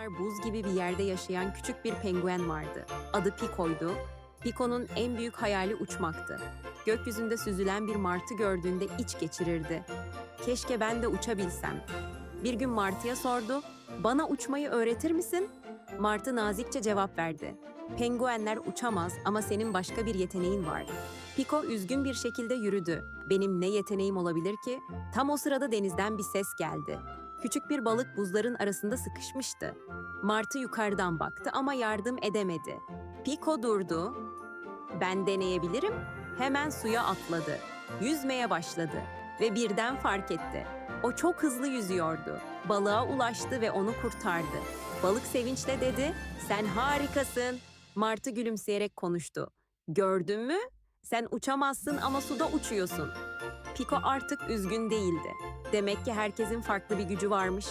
zamanlar buz gibi bir yerde yaşayan küçük bir penguen vardı. Adı Pico'ydu. Pico'nun en büyük hayali uçmaktı. Gökyüzünde süzülen bir martı gördüğünde iç geçirirdi. Keşke ben de uçabilsem. Bir gün martıya sordu, "Bana uçmayı öğretir misin?" Martı nazikçe cevap verdi. "Penguenler uçamaz ama senin başka bir yeteneğin var." Pico üzgün bir şekilde yürüdü. "Benim ne yeteneğim olabilir ki?" Tam o sırada denizden bir ses geldi. Küçük bir balık buzların arasında sıkışmıştı. Martı yukarıdan baktı ama yardım edemedi. Pico durdu. "Ben deneyebilirim." Hemen suya atladı. Yüzmeye başladı ve birden fark etti. O çok hızlı yüzüyordu. Balığa ulaştı ve onu kurtardı. Balık sevinçle dedi, "Sen harikasın." Martı gülümseyerek konuştu. "Gördün mü? Sen uçamazsın ama suda uçuyorsun." Pico artık üzgün değildi. Demek ki herkesin farklı bir gücü varmış.